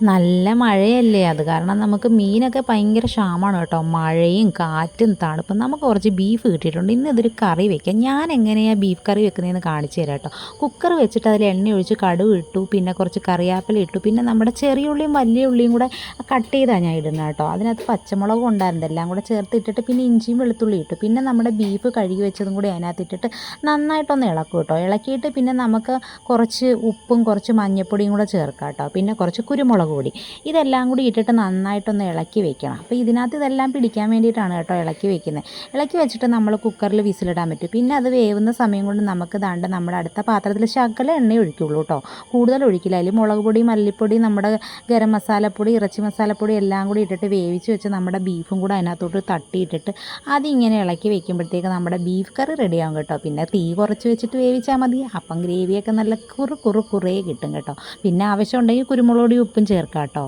നല്ല മഴയല്ലേ, അത് കാരണം നമുക്ക് മീനൊക്കെ ഭയങ്കര ക്ഷാമമാണ് കേട്ടോ. മഴയും കാറ്റും തണുപ്പും. നമുക്ക് കുറച്ച് ബീഫ് കിട്ടിയിട്ടുണ്ട്. ഇന്ന് ഇതൊരു കറി വെക്കാം. ഞാൻ എങ്ങനെയാണ് ബീഫ് കറി വെക്കുന്നതെന്ന് കാണിച്ചു തരാം കേട്ടോ. കുക്കർ വെച്ചിട്ട് അതിൽ എണ്ണ ഒഴിച്ച് കടുക് ഇട്ടു, പിന്നെ കുറച്ച് കറിവേപ്പില ഇട്ടു, പിന്നെ നമ്മുടെ ചെറിയ ഉള്ളിയും വലിയ ഉള്ളിയും കൂടെ കട്ട് ചെയ്താണ് ഞാൻ ഇടുന്നത് കേട്ടോ. അതിനകത്ത് പച്ചമുളകും ഉണ്ടായിരുന്നു, എല്ലാം കൂടെ ചേർത്ത് ഇട്ടിട്ട് പിന്നെ ഇഞ്ചിയും വെളുത്തുള്ളി ഇട്ടു. പിന്നെ നമ്മുടെ ബീഫ് കഴുകി വെച്ചതും കൂടി അതിനകത്ത് ഇട്ടിട്ട് നന്നായിട്ടൊന്ന് ഇളക്കും കേട്ടോ. ഇളക്കിയിട്ട് പിന്നെ നമുക്ക് കുറച്ച് ഉപ്പും കുറച്ച് മഞ്ഞൾപ്പൊടിയും കൂടെ ചേർക്കാം കേട്ടോ. പിന്നെ കുറച്ച് കുരുമുളക് പൊടി, ഇതെല്ലാം കൂടി ഇട്ടിട്ട് നന്നായിട്ടൊന്ന് ഇളക്കി വെക്കണം. അപ്പോൾ ഇതിനകത്ത് ഇതെല്ലാം പിടിക്കാൻ വേണ്ടിയിട്ടാണ് കേട്ടോ ഇളക്കി വെക്കുന്നത്. ഇളക്കി വെച്ചിട്ട് നമ്മൾ കുക്കറിൽ വിസിലിടാൻ പറ്റും. പിന്നെ അത് വേവുന്ന സമയം കൊണ്ട് നമുക്ക് ദാണ്ട് നമ്മുടെ അടുത്ത പാത്രത്തിൽ ശകലം എണ്ണ ഒഴിക്കുള്ളൂ കേട്ടോ, കൂടുതൽ ഒഴിക്കില്ല. അതിൽ മുളക് പൊടി, മല്ലിപ്പൊടി, നമ്മുടെ ഗരം മസാലപ്പൊടി, ഇറച്ചി മസാലപ്പൊടി എല്ലാം കൂടി ഇട്ടിട്ട് വേവിച്ച് വെച്ച് നമ്മുടെ ബീഫും കൂടെ അതിനകത്തോട്ട് തട്ടിയിട്ടിട്ട് അതിങ്ങനെ ഇളക്കി വെക്കുമ്പോഴത്തേക്ക് നമ്മുടെ ബീഫ് കറി റെഡിയാകും കേട്ടോ. പിന്നെ തീ കുറച്ച് വെച്ചിട്ട് വേവിച്ചാൽ മതി. അപ്പം ഗ്രേവിയൊക്കെ നല്ല കുറേ കിട്ടും കേട്ടോ. പിന്നെ ആവശ്യമുണ്ടെങ്കിൽ കുരുമുളക് പൊടി, ഉപ്പും ചേർക്കാം കേട്ടോ.